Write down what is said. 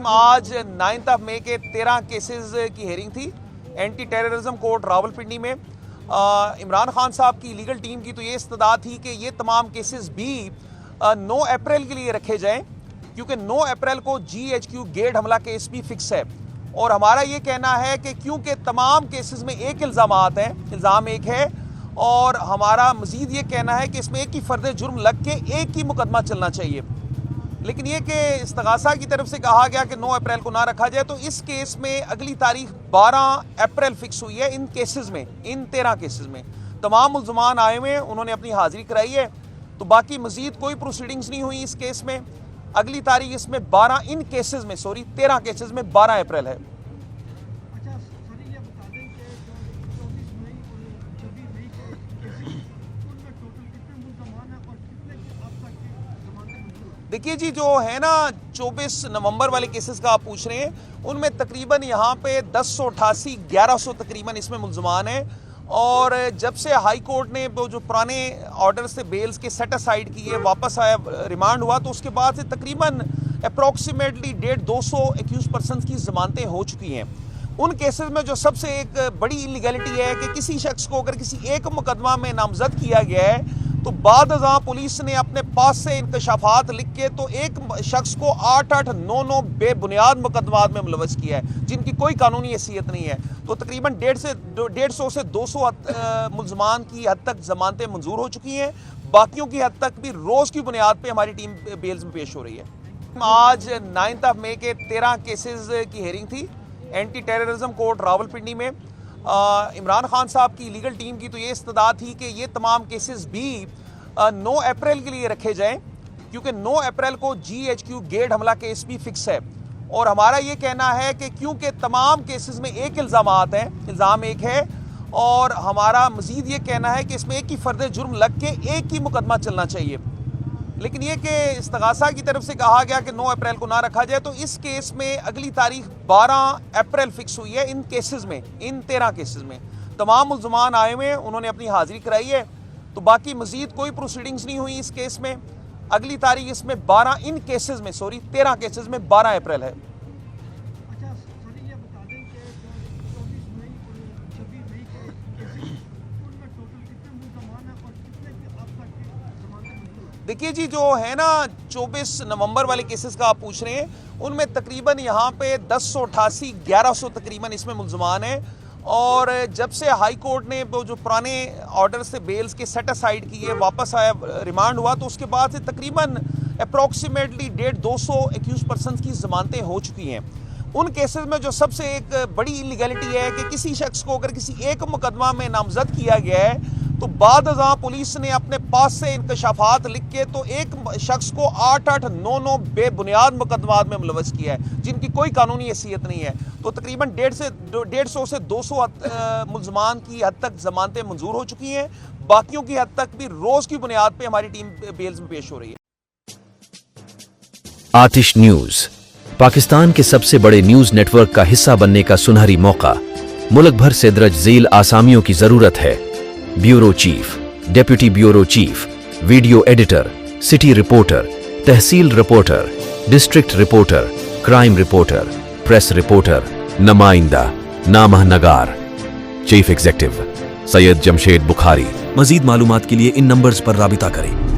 आज 9 मई के 13 केसेस की हेयरिंग थी एंटी टेररिज्म कोर्ट रावलपिंडी में। इमरान खान साहब की लीगल टीम की तो ये इस्तदा थी कि ये तमाम केसेस भी 9 अप्रैल के लिए रखे जाएं, क्योंकि 9 अप्रैल को GHQ गेट हमला केस भी फिक्स है। और हमारा ये कहना है कि क्योंकि तमाम केसेस में एक इल्ज़ाम एक है, और हमारा मजीद ये कहना है कि इसमें एक ही फर्द जुर्म लग के एक ही मुकदमा चलना चाहिए। लेकिन ये कि इस्तगासा की तरफ से कहा गया कि 9 अप्रैल को ना रखा जाए, तो इस केस में अगली तारीख 12 अप्रैल फिक्स हुई है। इन केसेस में, इन 13 केसेस में तमाम मुल्ज़मान आए हुए हैं, उन्होंने अपनी हाज़िरी कराई है। तो बाकी मजीद कोई प्रोसीडिंग्स नहीं हुई इस केस में। अगली तारीख इसमें 13 केसेस में 12 अप्रैल है। देखिए जी, जो है ना 24 नवंबर वाले केसेस का आप पूछ रहे हैं, उनमें तकरीबन यहाँ पे 1088 1100 तकरीबन इसमें मुल्ज़मान हैं। और जब से हाई कोर्ट ने वो जो पुराने ऑर्डर्स थे बेल्स के सेट असाइड किए, वापस आया, रिमांड हुआ, तो उसके बाद से तकरीबन अप्रॉक्सीमेटली 150-200 एक्यूज पर्सन की ज़मानतें हो चुकी हैं। उन केसेस में जो सबसे एक बड़ी इलीगैलिटी है कि किसी शख्स को अगर किसी एक मुकदमा में नामजद किया गया है, तो बाद अज़ां पुलिस ने अपने पास से इंकशाफात लिख के तो एक शख्स को 8-8, 9-9 बेबुनियाद मुकदमात में मुलवस किया है, जिनकी कोई कानूनी हैसियत नहीं है। तो तकरीबन 150 से 200 मुल्ज़मान की हद तक ज़मानतें मंजूर हो चुकी हैं। बाकियों की हद तक भी रोज़ की बुनियाद पर हमारी टीम बेल्स में पेश हो रही है। आज 9 मई के 13 केसेस की हेयरिंग थी एंटी टेररिज्म कोर्ट रावलपिंडी में। इमरान खान साहब की लीगल टीम की तो ये इस्तदा थी कि ये तमाम केसेस भी 9 अप्रैल के लिए रखे जाएं, क्योंकि 9 अप्रैल को GHQ गेट हमला केस भी फिक्स है। और हमारा ये कहना है कि क्योंकि तमाम केसेस में एक इल्ज़ाम एक है, और हमारा मजीद ये कहना है कि इसमें एक ही फर्द जुर्म लग के एक ही मुकदमा चलना चाहिए। लेकिन ये कि इस्तगासा की तरफ से कहा गया कि 9 अप्रैल को ना रखा जाए, तो इस केस में अगली तारीख 12 अप्रैल फिक्स हुई है। इन केसेस में, इन 13 केसेस में तमाम मुल्ज़मान आए हुए हैं, उन्होंने अपनी हाज़िरी कराई है। तो बाकी मजीद कोई प्रोसीडिंग्स नहीं हुई इस केस में। अगली तारीख इसमें 13 केसेस में 12 अप्रैल है। देखिए जी, जो है ना 24 नवंबर वाले केसेस का आप पूछ रहे हैं, उनमें तकरीबन यहाँ पे 1088 1100 तकरीबन इसमें मुल्ज़मान हैं। और जब से हाई कोर्ट ने वो जो पुराने ऑर्डर्स थे बेल्स के सेट असाइड किए, वापस आया, रिमांड हुआ, तो उसके बाद से तकरीबन अप्रॉक्सीमेटली 150-200 एक्यूज पर्सन की ज़मानतें हो चुकी हैं। उन केसेस में जो सबसे एक बड़ी इलीगैलिटी है कि किसी शख्स को अगर किसी एक मुकदमा में नामजद किया गया है, तो बाद अज़ां पुलिस ने अपने पास से इंकशाफात लिख के तो एक शख्स को 8-8, 9-9 बेबुनियाद मुकदमात में मुलवस किया है, जिनकी कोई कानूनी हैसियत नहीं है। तो तकरीबन 150 से 200 मुल्ज़मान की हद तक ज़मानतें मंजूर हो चुकी हैं। बाकियों की हद तक भी रोज़ की बुनियाद पर हमारी टीम बेल्स में पेश हो रही है। आतिश न्यूज़ पाकिस्तान के सबसे बड़े न्यूज़ नेटवर्क का हिस्सा बनने का सुनहरी मौका। मुल्क भर से दर्ज झेल आसामियों की जरूरत है। Bureau chief, deputy bureau chief, video editor, city reporter, tehsil reporter, district reporter, crime reporter, press reporter, नुमाइंदा, नामह नगार। Chief executive Syed Jamshed Bukhari. मजीद मालूमात के लिए इन नंबर्स पर राबिता करें।